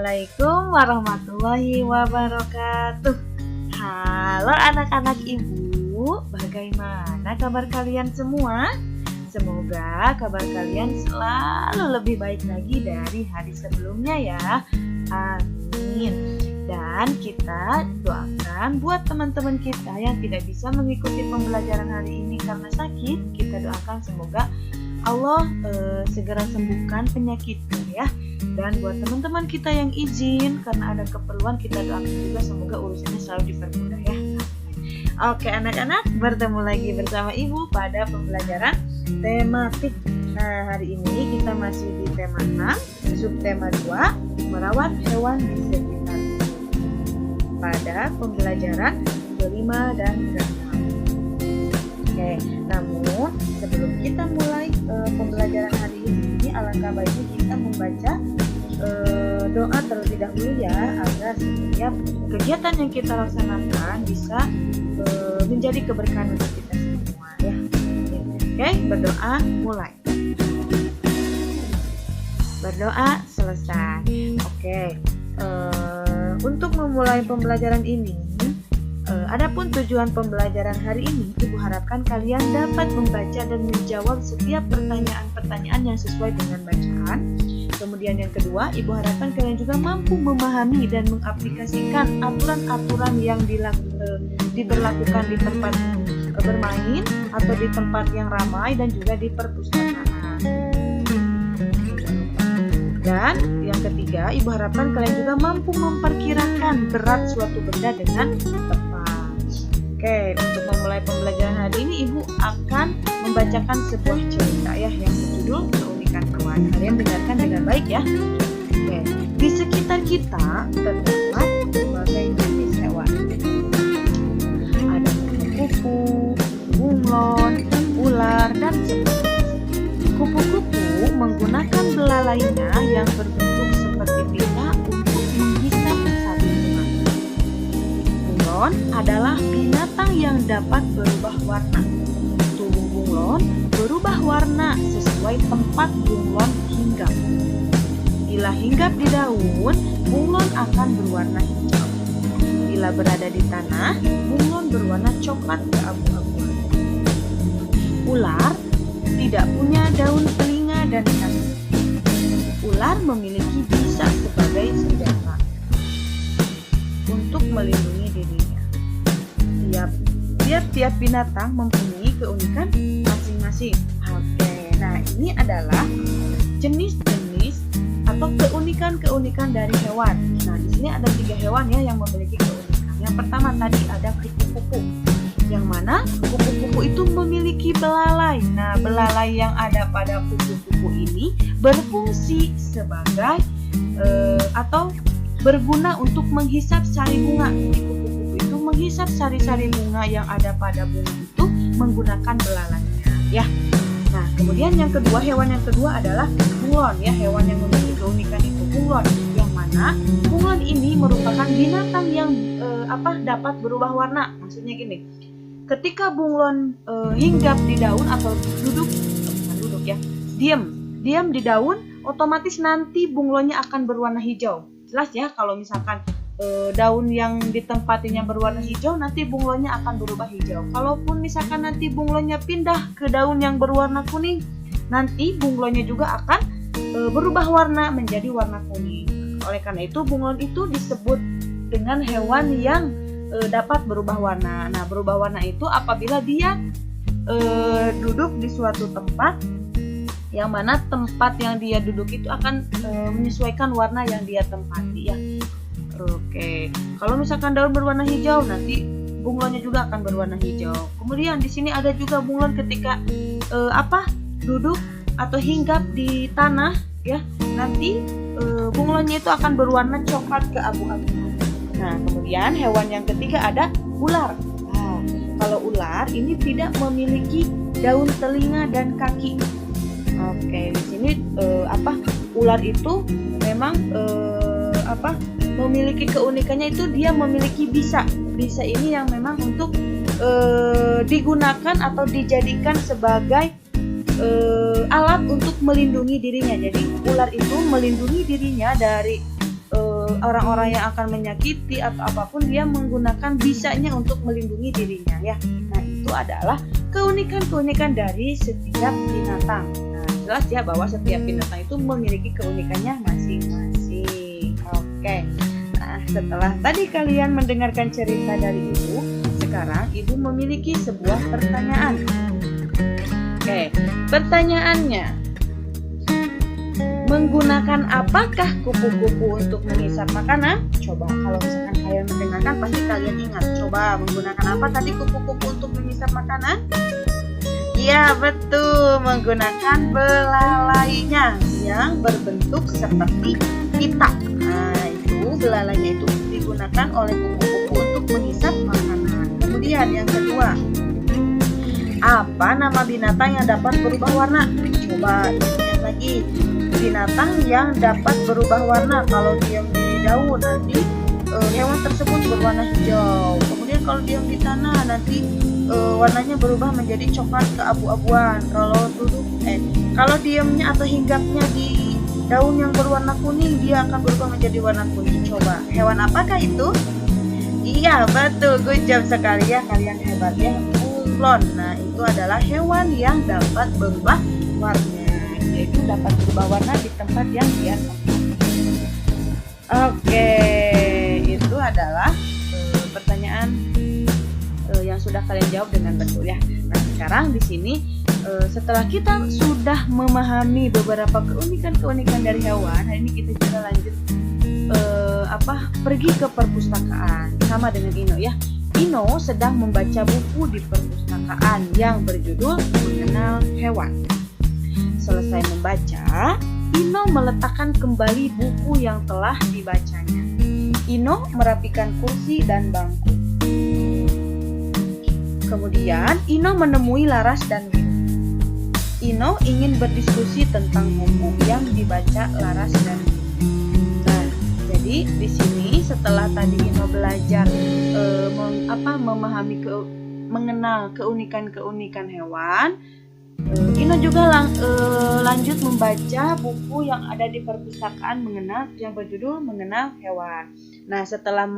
Assalamualaikum warahmatullahi wabarakatuh. Halo anak-anak ibu, bagaimana kabar kalian semua? Semoga kabar kalian selalu lebih baik lagi dari hari sebelumnya ya. Amin. Dan kita doakan buat teman-teman kita yang tidak bisa mengikuti pembelajaran hari ini karena sakit, kita doakan semoga Allah segera sembuhkan penyakitnya ya. Dan buat teman-teman kita yang izin karena ada keperluan, kita doakan juga semoga urusannya selalu dipermudah ya. Oke anak-anak, bertemu lagi bersama Ibu pada pembelajaran tematik. Nah, hari ini kita masih di tema 6, subtema 2, merawat hewan di sekitar. Pada pembelajaran kelima dan keenam. Oke, namun sebelum kita mulai pembelajaran hari ini, alangkah baiknya kita membaca doa terlebih dahulu ya, agar setiap kegiatan yang kita laksanakan bisa menjadi keberkahan untuk kita semua ya. Oke, berdoa mulai. Berdoa selesai. Oke. Untuk memulai pembelajaran ini, adapun tujuan pembelajaran hari ini, Ibu harapkan kalian dapat membaca dan menjawab setiap pertanyaan-pertanyaan yang sesuai dengan bacaan. Kemudian yang kedua, Ibu harapkan kalian juga mampu memahami dan mengaplikasikan aturan-aturan yang diberlakukan di tempat bermain atau di tempat yang ramai dan juga di perpustakaan. Dan yang ketiga, Ibu harapkan kalian juga mampu memperkirakan berat suatu benda dengan tepat. Oke, untuk memulai pembelajaran hari ini, Ibu akan membacakan sebuah cerita ya yang berjudul Keunikan Hewan. Kalian dengarkan dengan baik ya. Oke, di sekitar kita terdapat berbagai jenis hewan. Ada kupu-kupu, bunglon, ular, dan sebagainya. Kupu-kupu menggunakan belalainya yang berbentuk seperti pita untuk menghisap sari bunga. Bunglon adalah binatang yang dapat berubah warna. Tubuh bunglon berubah warna sesuai tempat bunglon hinggap. Bila hinggap di daun, bunglon akan berwarna hijau. Bila berada di tanah, bunglon berwarna coklat keabu-abuan. Ular tidak punya daun telinga dan kaki. Ular memiliki bisa sebagai senjata untuk melindungi dirinya. Tiap-tiap binatang mempunyai keunikan masing-masing. Oke, nah ini adalah jenis-jenis atau keunikan-keunikan dari hewan. Nah, di sini ada 3 hewan ya yang memiliki keunikan. Yang pertama tadi ada kupu-kupu. Yang mana kupu-kupu itu memiliki belalai. Nah, belalai yang ada pada kupu-kupu ini berfungsi sebagai atau berguna untuk menghisap sari bunga. Kupu-kupu itu menghisap sari-sari bunga yang ada pada bunga itu menggunakan belalainya, ya. Nah, kemudian yang kedua, hewan yang kedua adalah bunglon, ya. Hewan yang memiliki keunikan itu bunglon, yang mana bunglon ini merupakan binatang yang dapat berubah warna. Maksudnya gini. Ketika bunglon hinggap di daun atau diam di daun, otomatis nanti bunglonnya akan berwarna hijau. Jelas ya, kalau misalkan daun yang ditempatinya berwarna hijau, nanti bunglonnya akan berubah hijau. Kalaupun misalkan nanti bunglonnya pindah ke daun yang berwarna kuning, nanti bunglonnya juga akan berubah warna menjadi warna kuning. Oleh karena itu, bunglon itu disebut dengan hewan yang dapat berubah warna. Nah, berubah warna itu apabila dia duduk di suatu tempat yang mana tempat yang dia duduk itu akan menyesuaikan warna yang dia tempati ya. Oke. Kalau misalkan daun berwarna hijau, nanti bunglonnya juga akan berwarna hijau. Kemudian di sini ada juga bunglon ketika duduk atau hinggap di tanah ya. Nanti bunglonnya itu akan berwarna coklat keabu-abuan. Nah, kemudian hewan yang ketiga ada ular. Nah, kalau ular ini tidak memiliki daun telinga dan kaki. Oke, di sini ular itu memang memiliki keunikannya itu dia memiliki bisa. Bisa ini yang memang untuk digunakan atau dijadikan sebagai alat untuk melindungi dirinya. Jadi ular itu melindungi dirinya dari orang-orang yang akan menyakiti atau apapun, dia menggunakan bisanya untuk melindungi dirinya ya. Nah, itu adalah keunikan-keunikan dari setiap binatang. Nah, jelas ya bahwa setiap binatang itu memiliki keunikannya masing-masing. Oke. Nah, setelah tadi kalian mendengarkan cerita dari Ibu, sekarang Ibu memiliki sebuah pertanyaan. Oke, pertanyaannya, menggunakan apakah kupu-kupu untuk menghisap makanan? Coba kalau misalkan kalian mendengarkan pasti kalian ingat. Coba, menggunakan apa tadi kupu-kupu untuk menghisap makanan? Ya, betul, menggunakan belalainya yang berbentuk seperti pita. Nah, itu belalainya itu digunakan oleh kupu-kupu untuk menghisap makanan. Kemudian yang kedua, apa nama binatang yang dapat berubah warna? Coba ingat lagi. Binatang yang dapat berubah warna, kalau diam di daun nanti hewan tersebut berwarna hijau. Kemudian kalau diam di tanah nanti warnanya berubah menjadi coklat keabu-abuan. Kalau diamnya atau hinggapnya di daun yang berwarna kuning, dia akan berubah menjadi warna kuning. Coba, hewan apakah itu? Iya, betul, good job sekali ya, kalian hebat ya. Bunglon. Nah, itu adalah hewan yang dapat berubah warna. Itu dapat berubah warna di tempat yang dia tempati. Oke, itu adalah pertanyaan yang sudah kalian jawab dengan betul ya. Nah, sekarang di sini setelah kita sudah memahami beberapa keunikan-keunikan dari hewan, hari ini kita juga lanjut pergi ke perpustakaan sama dengan Ino ya. Ino sedang membaca buku di perpustakaan yang berjudul Mengenal Hewan. Selesai membaca, Ino meletakkan kembali buku yang telah dibacanya. Ino merapikan kursi dan bangku. Kemudian, Ino menemui Laras dan Windy. Ino ingin berdiskusi tentang buku yang dibaca Laras dan Windy. Nah, jadi di sini setelah tadi Ino belajar mengenal keunikan-keunikan hewan, Ino juga lanjut membaca buku yang ada di perpustakaan yang berjudul Mengenal Hewan. Nah, setelah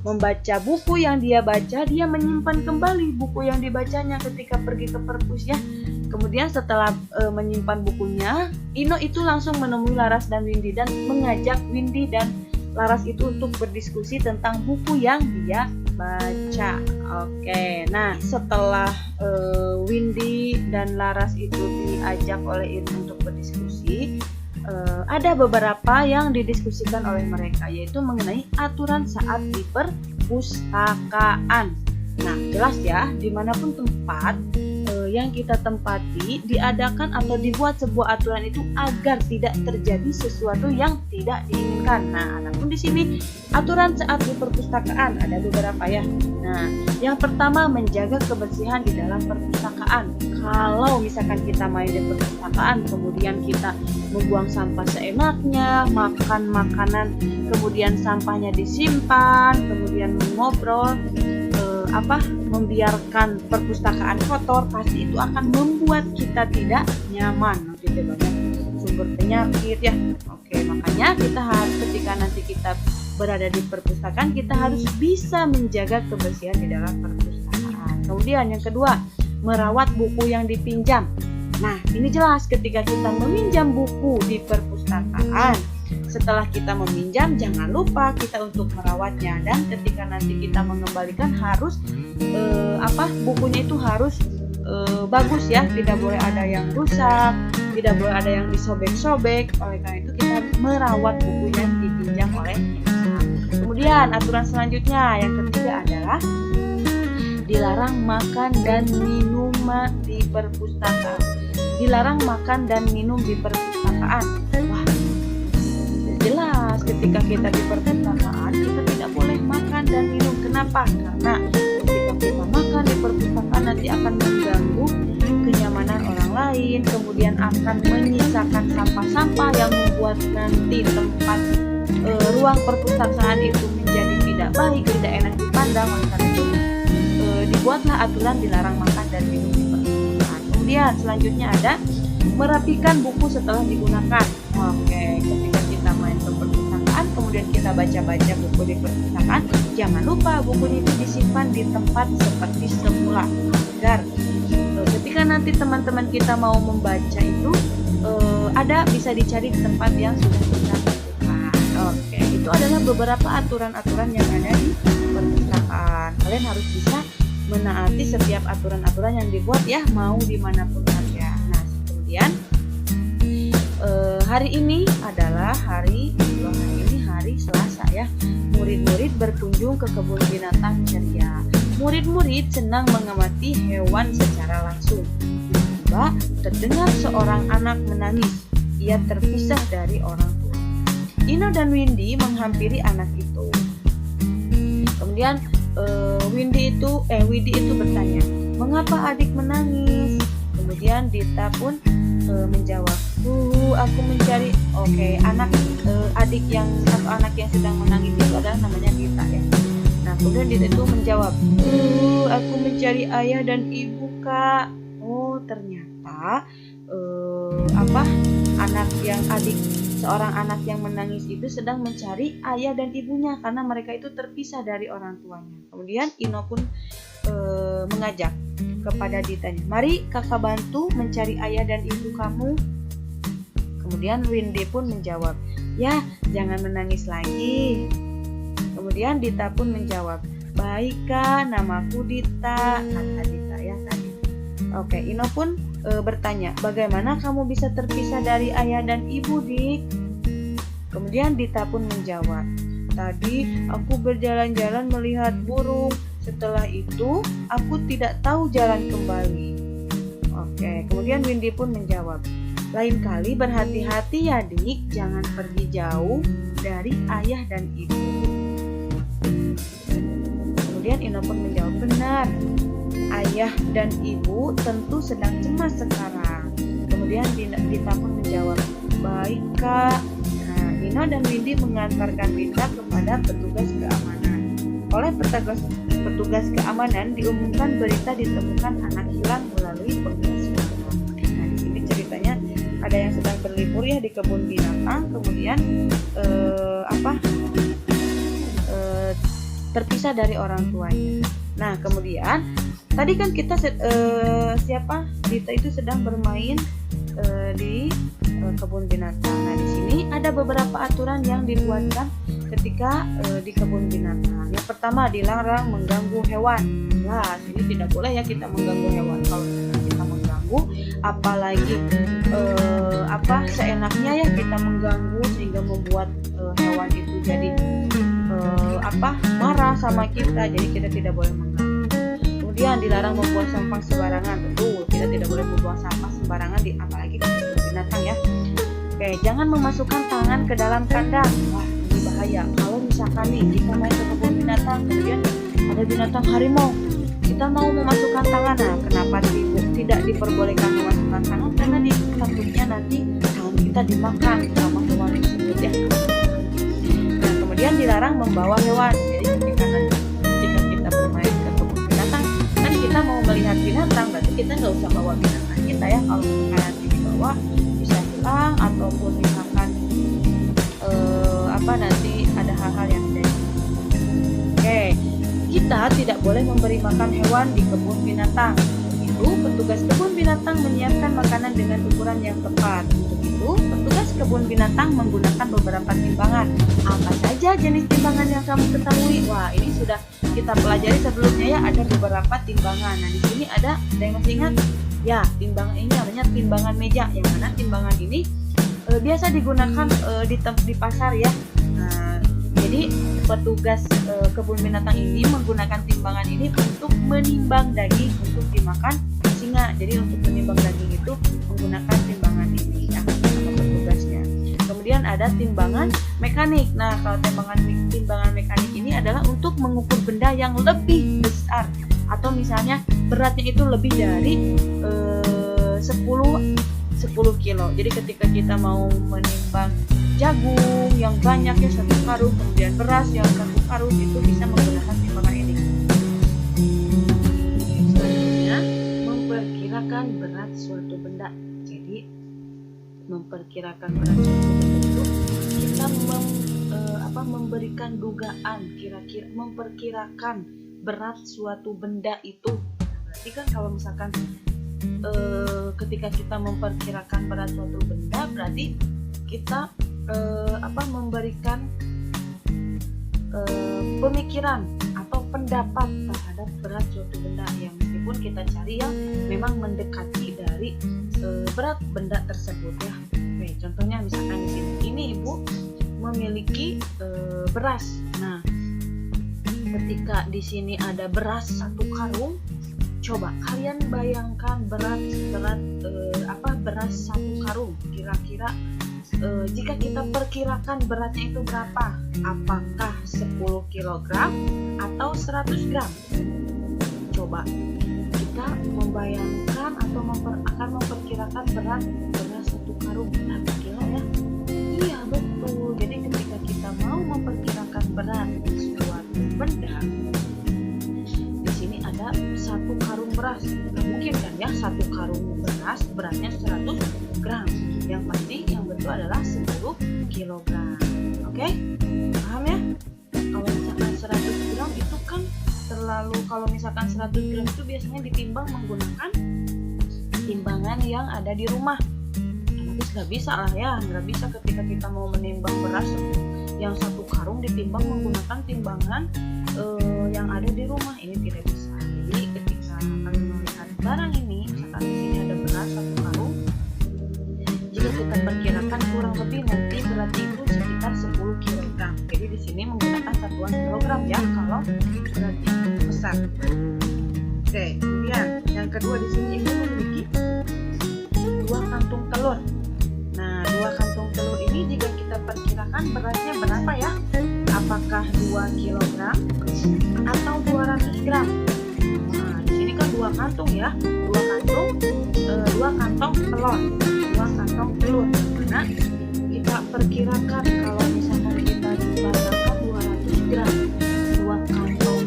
membaca buku yang dia baca, dia menyimpan kembali buku yang dibacanya ketika pergi ke perpus ya. Kemudian setelah menyimpan bukunya, Ino itu langsung menemui Laras dan Windy dan mengajak Windy dan Laras itu untuk berdiskusi tentang buku yang dia baca. Oke, nah setelah Windy dan Laras itu diajak oleh Ino untuk berdiskusi, ada beberapa yang didiskusikan oleh mereka, yaitu mengenai aturan saat di perpustakaan. Nah, jelas ya, dimanapun tempat yang kita tempati, diadakan atau dibuat sebuah aturan itu agar tidak terjadi sesuatu yang tidak diinginkan. Nah, adapun di sini aturan saat di perpustakaan ada beberapa ya. Nah, yang pertama, menjaga kebersihan di dalam perpustakaan. Kalau misalkan kita main di perpustakaan, kemudian kita membuang sampah seenaknya, makan makanan, kemudian sampahnya disimpan, kemudian mengobrol, membiarkan perpustakaan kotor, pasti itu akan membuat kita tidak nyaman. Nanti banyak sumber penyakit ya. Oke, makanya kita harus ketika nanti kita berada di perpustakaan, kita harus bisa menjaga kebersihan di dalam perpustakaan. Kemudian yang kedua, merawat buku yang dipinjam. Nah, ini jelas ketika kita meminjam buku di perpustakaan, setelah kita meminjam, jangan lupa kita untuk merawatnya, dan ketika nanti kita mengembalikan harus bukunya itu harus bagus ya, tidak boleh ada yang rusak, tidak boleh ada yang disobek-sobek. Oleh karena itu kita harus merawat buku yang dipinjam oleh kita. Kemudian aturan selanjutnya yang ketiga adalah dilarang makan dan minum di perpustakaan. Dilarang makan dan minum di perpustakaan. Wah, jelas ketika kita di perpustakaan kita tidak boleh makan dan minum. Kenapa? Karena ketika kita makan di perpustakaan nanti akan mengganggu kenyamanan orang lain, kemudian akan menyisakan sampah-sampah yang membuat nanti tempat ruang perpustakaan itu menjadi tidak baik, tidak enak dipandang. Maka itu dibuatlah aturan dilarang makan dan minum di perpustakaan. Kemudian selanjutnya ada merapikan buku setelah digunakan. Oke, ketika kita main ke perpustakaan, kemudian kita baca-baca buku di perpustakaan, jangan lupa bukunya itu disimpan di tempat seperti semula agar ketika nanti teman-teman kita mau membaca itu ada bisa dicari di tempat yang sudah kita tentukan. Oke, itu adalah beberapa aturan-aturan yang ada di perpustakaan. Kalian harus bisa menaati setiap aturan-aturan yang dibuat ya, mau dimanapun saja. Nah, kemudian hari ini adalah hari Selasa ya. Murid-murid berkunjung ke kebun binatang ceria. Murid-murid senang mengamati hewan secara langsung. Tiba-tiba terdengar seorang anak menangis. Ia terpisah dari orang tua. Ino dan Windy menghampiri anak itu. Kemudian Windy itu bertanya, "Mengapa adik menangis?" Kemudian Dita pun menjawab, aku mencari." Oke, adik yang sedang menangis itu adalah namanya Dita ya. Nah, kemudian Dita itu menjawab, "Aku mencari ayah dan ibu, Kak." Oh, ternyata seorang anak yang menangis itu sedang mencari ayah dan ibunya karena mereka itu terpisah dari orang tuanya. Kemudian Ino pun mengajak kepada Ditanya, "Mari kakak bantu mencari ayah dan ibu kamu." Kemudian Windy pun menjawab, "Ya, jangan menangis lagi." Kemudian Dita pun menjawab, "Baik Kak, namaku Dita," kata Dita ya tadi. Oke, Ino pun bertanya, "Bagaimana kamu bisa terpisah dari ayah dan ibu, Dik?" Kemudian Dita pun menjawab, "Tadi aku berjalan-jalan melihat burung. Setelah itu aku tidak tahu jalan kembali." Oke, kemudian Windy pun menjawab, "Lain kali berhati-hati ya, Dik. Jangan pergi jauh dari ayah dan ibu." Kemudian Ino pun menjawab, "Benar. Ayah dan ibu tentu sedang cemas sekarang." Kemudian Dita pun menjawab, "Baik Kak." Nah, Ino dan Windy mengantarkan Dita kepada petugas keamanan. Oleh petugas keamanan diumumkan berita ditemukan anak hilang melalui pengeras suara. Nah, di sini ceritanya ada yang sedang berlibur ya di kebun binatang, kemudian terpisah dari orang tuanya. Nah, kemudian tadi kan kita Dita itu sedang bermain di kebun binatang. Nah, di sini ada beberapa aturan yang dibuatkan ketika di kebun binatang. Yang pertama, dilarang mengganggu hewan. Nah, ini tidak boleh ya kita mengganggu hewan. Kalau kita mengganggu, apalagi seenaknya ya kita mengganggu sehingga membuat hewan itu jadi marah sama kita. Jadi kita tidak boleh mengganggu. Kemudian dilarang membuang sampah sembarangan. Betul, kita tidak boleh membuang sampah sembarangan apalagi di kebun binatang ya. Oke, jangan memasukkan tangan ke dalam kandang. Wah, ini bahaya. Kalau misalkan nih kita main ke kebun binatang, kemudian ada binatang harimau, kita mau memasukkan tangan. Nah, kenapa tidak diperbolehkan memasukkan tangan? Karena takutnya nanti tangan kita dimakan sama hewan tersebut ya. Nah, kemudian dilarang membawa hewan. Jadi jika kita bermain ke kebun binatang, kan kita mau melihat binatang, berarti kita nggak usah bawa binatang kita ya. Kalau misalkan nanti dibawa bisa hilang ataupun misalkan nanti ada hal-hal yang tidak. Oke, kita tidak boleh memberi makan hewan di kebun binatang. Itu petugas kebun binatang menyiapkan makanan dengan ukuran yang tepat. Untuk itu, petugas kebun binatang menggunakan beberapa timbangan. Apa saja jenis timbangan yang kamu ketahui? Wah, ini sudah kita pelajari sebelumnya ya, ada beberapa timbangan. Nah, di sini ada yang masih ingat? Ya, timbangan ini namanya timbangan meja. Yang mana timbangan ini biasa digunakan di pasar ya. Nah, jadi petugas kebun binatang ini menggunakan timbangan ini untuk menimbang daging untuk dimakan singa. Jadi untuk menimbang daging itu menggunakan timbangan ini ya, sama petugasnya. Kemudian ada timbangan mekanik. Nah, kalau timbangan mekanik ini adalah untuk mengukur benda yang lebih besar atau misalnya beratnya itu lebih dari 10 kilo. Jadi ketika kita mau menimbang jagung yang banyak ya 1 karung, kemudian beras yang 1 karung, itu bisa menggunakan timbangan ini. Selanjutnya, memperkirakan berat suatu benda. Jadi memperkirakan berat suatu benda itu kita memberikan dugaan, kira-kira memperkirakan berat suatu benda itu. Berarti kan kalau misalkan ketika kita memperkirakan berat suatu benda, berarti kita memberikan pemikiran atau pendapat terhadap berat suatu benda, yang meskipun kita cari yang memang mendekati dari berat benda tersebut ya. Oke, contohnya misalkan di sini ini ibu memiliki beras. Nah, ketika di sini ada beras 1 karung, coba kalian bayangkan beras 1 karung. Kira-kira jika kita perkirakan beratnya itu berapa? Apakah 10 kg atau 100 gram? Coba kita membayangkan atau akan memperkirakan berat 1 karung berapa kilo ya? Iya betul. Jadi ketika kita mau memperkirakan berat suatu benda, di sini ada 1 karung beras. Nggak mungkin kan ya 1 karung beras beratnya 100 gram. Yang pasti yang betul adalah 10 kg. Oke? Paham ya? Kalau misalkan 100 gram itu kan terlalu, kalau misalkan 100 gram itu biasanya ditimbang menggunakan timbangan yang ada di rumah. Terus nggak bisa lah ya, nggak bisa ketika kita mau menimbang beras yang 1 karung ditimbang menggunakan timbangan yang ada di rumah. Ini tidak bisa. Jadi ketika kalian melihat barang ini, misalkan di sini ada beras 1 karung, jika kita perkirakan kurang lebih nanti beratnya itu sekitar 10 kg. Jadi di sini menggunakan satuan kilogram ya kalau beratnya besar. Oke, kemudian yang kedua di sini ibu memiliki 2 kantung telur. Nah, 2 kantung telur ini jika kita perkirakan beratnya berapa ya? Apakah 2 kg atau 200 gram? Nah, di sini kan 2 kantung ya. 2 kantong telur. 2 kantong telur. Nah, kita perkirakan kalau misalkan kita bayangkan 200 gram. 2 kantong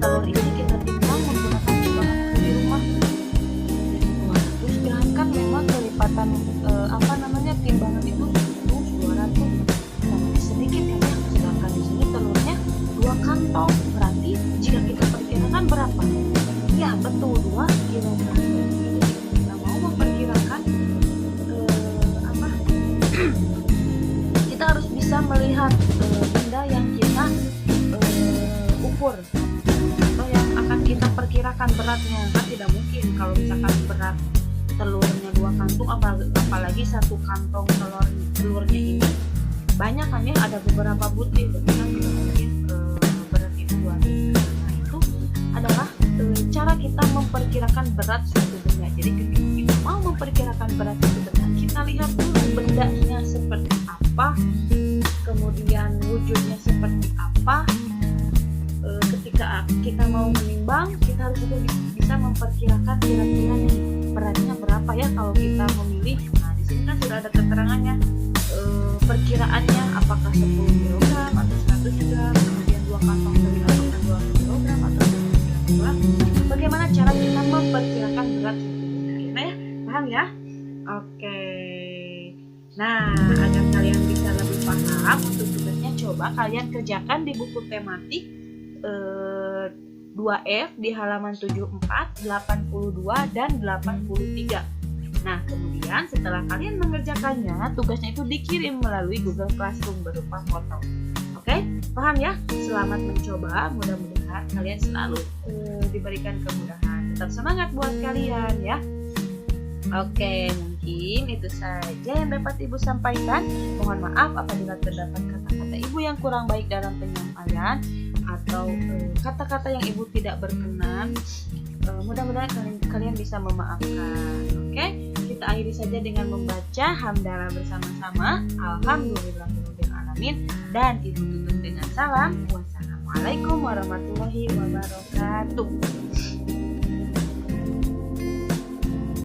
telur ini kita timbang menggunakan timbangan di rumah. 200 gram kan memang kelipatan timbangan itu 200 sedikit kan ya. Sedangkan di sini telurnya 2 kantong. Berarti jika kita perkirakan berapa? Ya betul 2 kg. Kita mau memperkirakan kita harus bisa melihat benda yang kita ukur atau yang akan kita perkirakan beratnya. Kan tidak mungkin kalau misalkan berat telurnya 2 kantung, apalagi 1 kantong telurnya ini banyak kan ya, ada beberapa butir, berarti kan tidak mungkin berat itu 2 kg. Nah, itu adalah cara kita memperkirakan berat suatu benda. Jadi ketika kita mau memperkirakan berat suatu benda, kita lihat dulu bendanya seperti apa, kemudian wujudnya seperti apa. Ketika kita mau menimbang, kita harus juga bisa memperkirakan kira-kira nih beratnya berapa ya kalau kita memilih. Nah, di sini kan sudah ada keterangannya, perkiraannya apakah 10 kg atau 100 gram, kemudian 2 kantong telur apakah 2 kg atau 100 gram. Bagaimana cara kita memperkirakan berat suatu benda? Nah ya, paham ya? Oke. Nah, agar kalian bisa lebih paham, untuk tugasnya coba kalian kerjakan di buku tematik 2F di halaman 74, 82, dan 83. Nah, kemudian setelah kalian mengerjakannya, tugasnya itu dikirim melalui Google Classroom berupa foto. Oke, paham ya? Selamat mencoba, mudah-mudahan kalian selalu diberikan kemudahan. Tetap semangat buat kalian ya. Oke, mungkin itu saja yang dapat Ibu sampaikan. Mohon maaf apabila terdapat kata-kata Ibu yang kurang baik dalam penyampaian atau kata-kata yang Ibu tidak berkenan. Mudah-mudahan kalian bisa memaafkan. Oke, kita akhiri saja dengan membaca hamdalah bersama-sama. Alhamdulillahirobbilalamin, dan Ibu tutup dengan salam. Wassalamualaikum warahmatullahi wabarakatuh.